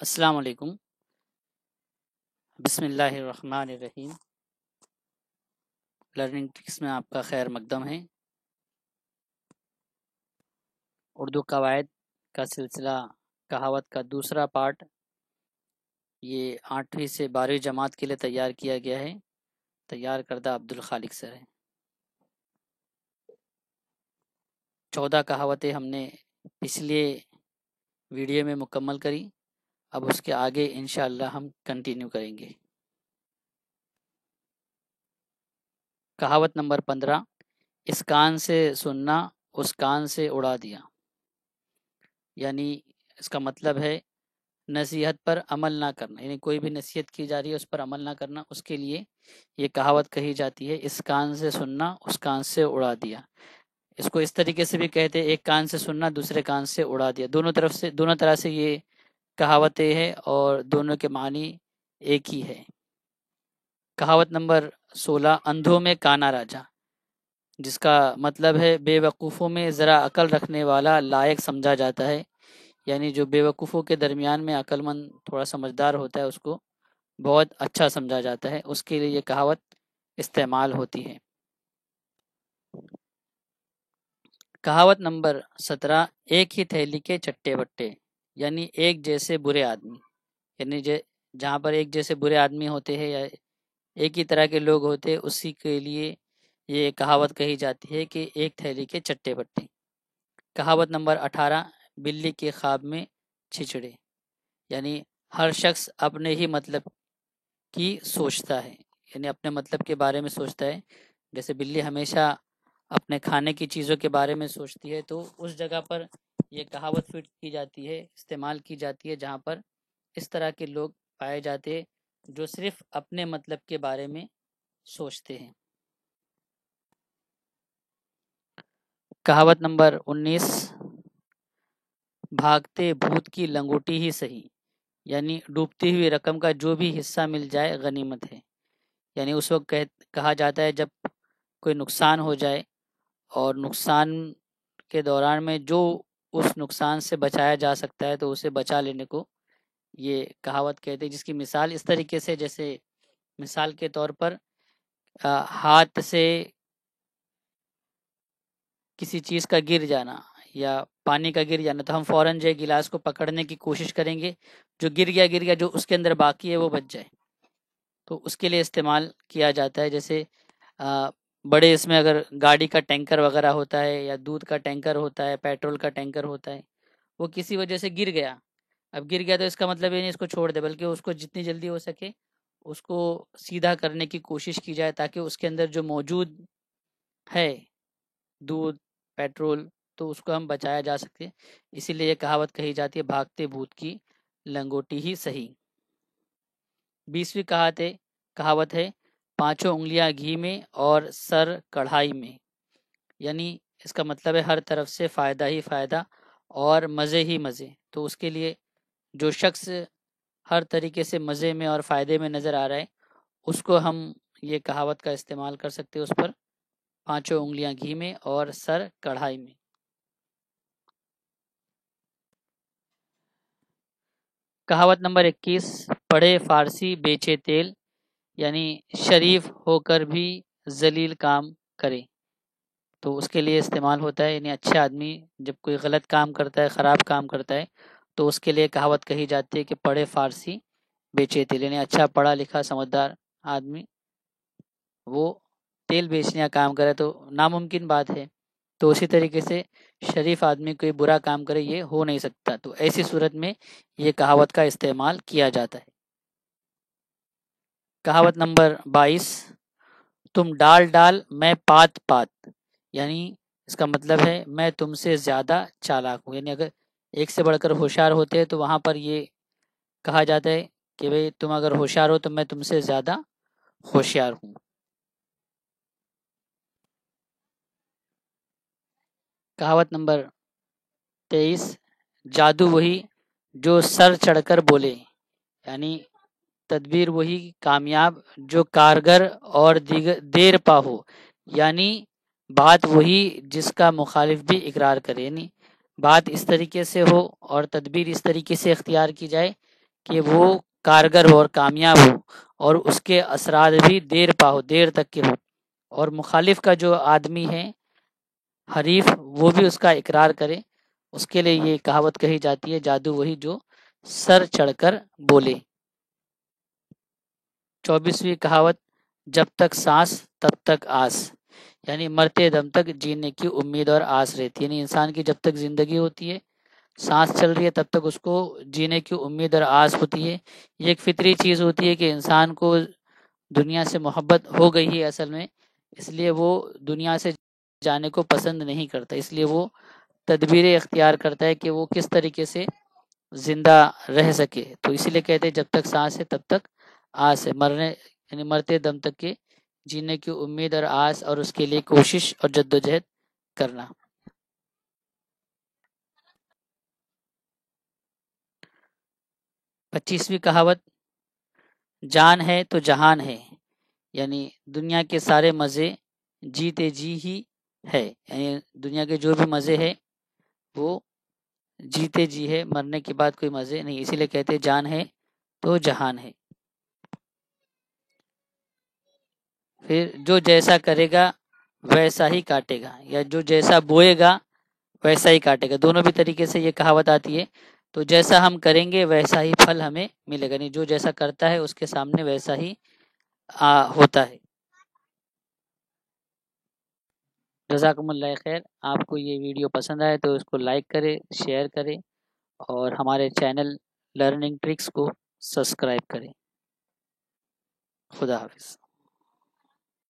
السلام علیکم۔ بسم اللہ الرحمن الرحیم۔ لرننگ ٹرکس میں آپ کا خیر مقدم ہے۔ اردو قواعد کا سلسلہ کہاوت کا دوسرا پارٹ یہ 8ویں سے 12ویں جماعت کے لیے تیار کیا گیا ہے۔ تیار کردہ عبدالخالق سر ہے۔ 14 کہاوتیں ہم نے پچھلے ویڈیو میں مکمل کری، اب اس کے آگے انشاءاللہ ہم کنٹینیو کریں گے۔ کہاوت نمبر 15، اس کان سے سننا اس کان سے اڑا دیا، یعنی اس کا مطلب ہے نصیحت پر عمل نہ کرنا، یعنی کوئی بھی نصیحت کی جا رہی ہے اس پر عمل نہ کرنا، اس کے لیے یہ کہاوت کہی جاتی ہے، اس کان سے سننا اس کان سے اڑا دیا۔ اس کو اس طریقے سے بھی کہتے ہیں، ایک کان سے سننا دوسرے کان سے اڑا دیا۔ دونوں طرح سے یہ کہاوتیں ہیں اور دونوں کے معنی ایک ہی ہے۔ کہاوت نمبر 16، اندھوں میں کانا راجا، جس کا مطلب ہے بے وقوفوں میں ذرا عقل رکھنے والا لائق سمجھا جاتا ہے، یعنی جو بے وقوفوں کے درمیان میں عقل مند تھوڑا سمجھدار ہوتا ہے اس کو بہت اچھا سمجھا جاتا ہے، اس کے لیے یہ کہاوت استعمال ہوتی ہے۔ کہاوت نمبر 17، ایک ہی تھیلی کے چٹے بٹے، یعنی ایک جیسے برے آدمی، یعنی جہاں پر ایک جیسے برے آدمی ہوتے ہیں یا ایک ہی طرح کے لوگ ہوتے ہیں، اسی کے لیے یہ کہاوت کہی جاتی ہے کہ ایک تھیلی کے چٹے بٹے۔ کہاوت نمبر 18، بلی کے خواب میں چھچڑے، یعنی ہر شخص اپنے ہی مطلب کی سوچتا ہے، یعنی اپنے مطلب کے بارے میں سوچتا ہے۔ جیسے بلی ہمیشہ اپنے کھانے کی چیزوں کے بارے میں سوچتی ہے، تو اس جگہ پر یہ کہاوت فٹ کی جاتی ہے، استعمال کی جاتی ہے، جہاں پر اس طرح کے لوگ پائے جاتے ہیں جو صرف اپنے مطلب کے بارے میں سوچتے ہیں۔ کہاوت نمبر 19، بھاگتے بھوت کی لنگوٹی ہی صحیح، یعنی ڈوبتی ہوئی رقم کا جو بھی حصہ مل جائے غنیمت ہے، یعنی اس وقت کہا جاتا ہے جب کوئی نقصان ہو جائے اور نقصان کے دوران میں جو اس نقصان سے بچایا جا سکتا ہے تو اسے بچا لینے کو یہ کہاوت کہتے ہیں، جس کی مثال اس طریقے سے، جیسے مثال کے طور پر ہاتھ سے کسی چیز کا گر جانا یا پانی کا گر جانا، تو ہم فوراً جو گلاس کو پکڑنے کی کوشش کریں گے، جو گر گیا جو اس کے اندر باقی ہے وہ بچ جائے، تو اس کے لیے استعمال کیا جاتا ہے۔ جیسے بڑے اس میں اگر گاڑی کا ٹینکر وغیرہ ہوتا ہے یا دودھ کا ٹینکر ہوتا ہے، پیٹرول کا ٹینکر ہوتا ہے، وہ کسی وجہ سے گر گیا، اب گر گیا تو اس کا مطلب یہ نہیں اس کو چھوڑ دے، بلکہ اس کو جتنی جلدی ہو سکے اس کو سیدھا کرنے کی کوشش کی جائے، تاکہ اس کے اندر جو موجود ہے دودھ پیٹرول تو اس کو ہم بچایا جا سکے، اسی لیے یہ کہاوت کہی جاتی ہے، بھاگتے بھوت کی لنگوٹی ہی صحیح۔ 20ویں کہاوت ہے، پانچوں انگلیاں گھی میں اور سر کڑھائی میں، یعنی اس کا مطلب ہے ہر طرف سے فائدہ ہی فائدہ اور مزے ہی مزے، تو اس کے لیے جو شخص ہر طریقے سے مزے میں اور فائدے میں نظر آ رہا ہے اس کو ہم یہ کہاوت کا استعمال کر سکتے ہیں، اس پر پانچوں انگلیاں گھی میں اور سر کڑھائی میں۔ کہاوت نمبر 21، پڑھے فارسی بیچے تیل، یعنی شریف ہو کر بھی ذلیل کام کرے، تو اس کے لیے استعمال ہوتا ہے، یعنی اچھا آدمی جب کوئی غلط کام کرتا ہے، خراب کام کرتا ہے، تو اس کے لیے کہاوت کہی جاتی ہے کہ پڑھے فارسی بیچے تیل، یعنی اچھا پڑھا لکھا سمجھدار آدمی وہ تیل بیچنے کا کام کرے تو ناممکن بات ہے، تو اسی طریقے سے شریف آدمی کوئی برا کام کرے یہ ہو نہیں سکتا، تو ایسی صورت میں یہ کہاوت کا استعمال کیا جاتا ہے۔ کہاوت نمبر 22، تم ڈال ڈال میں پات پات، یعنی اس کا مطلب ہے میں تم سے زیادہ چالاک ہوں، یعنی اگر ایک سے بڑھ کر ہوشیار ہوتے ہیں تو وہاں پر یہ کہا جاتا ہے کہ بھئی تم اگر ہوشیار ہو تو میں تم سے زیادہ ہوشیار ہوں۔ کہاوت نمبر 23، جادو وہی جو سر چڑھ کر بولے، یعنی تدبیر وہی کامیاب جو کارگر اور دیر پا ہو، یعنی بات وہی جس کا مخالف بھی اقرار کرے، یعنی بات اس طریقے سے ہو اور تدبیر اس طریقے سے اختیار کی جائے کہ وہ کارگر ہو اور کامیاب ہو، اور اس کے اثرات بھی دیر تک کے ہو، اور مخالف کا جو آدمی ہے حریف وہ بھی اس کا اقرار کرے، اس کے لیے یہ کہاوت کہی جاتی ہے، جادو وہی جو سر چڑھ کر بولے۔ 24ویں کہاوت، جب تک سانس تب تک آس، یعنی مرتے دم تک جینے کی امید اور آس رہتی ہے، یعنی انسان کی جب تک زندگی ہوتی ہے، سانس چل رہی ہے، تب تک اس کو جینے کی امید اور آس ہوتی ہے۔ یہ ایک فطری چیز ہوتی ہے کہ انسان کو دنیا سے محبت ہو گئی ہے اصل میں، اس لیے وہ دنیا سے جانے کو پسند نہیں کرتا، اس لیے وہ تدبیریں اختیار کرتا ہے کہ وہ کس طریقے سے زندہ رہ سکے۔ تو اسی لیے کہتے ہیں جب تک سانس ہے تب تک آس ہے، یعنی مرتے دم تک کے جینے کی امید اور آس، اور اس کے لیے کوشش اور جدوجہد کرنا۔ 25ویں کہاوت، جان ہے تو جہان ہے، یعنی دنیا کے سارے مزے جیتے جی ہی ہے، یعنی دنیا کے جو بھی مزے ہیں وہ جیتے جی ہے، مرنے کے بعد کوئی مزے نہیں، اسی لیے کہتے جان ہے تو جہان ہے۔ پھر جو جیسا کرے گا ویسا ہی کاٹے گا، یا جو جیسا بوئے گا ویسا ہی کاٹے گا، دونوں بھی طریقے سے یہ کہاوت آتی ہے۔ تو جیسا ہم کریں گے ویسا ہی پھل ہمیں ملے گا، یعنی جو جیسا کرتا ہے اس کے سامنے ویسا ہی ہوتا ہے۔ جزاکم اللہ خیر، آپ کو یہ ویڈیو پسند آئے تو اس کو لائک کرے، شیئر کرے، اور ہمارے چینل لرننگ ٹرکس کو سبسکرائب کریں۔ خدا حافظ۔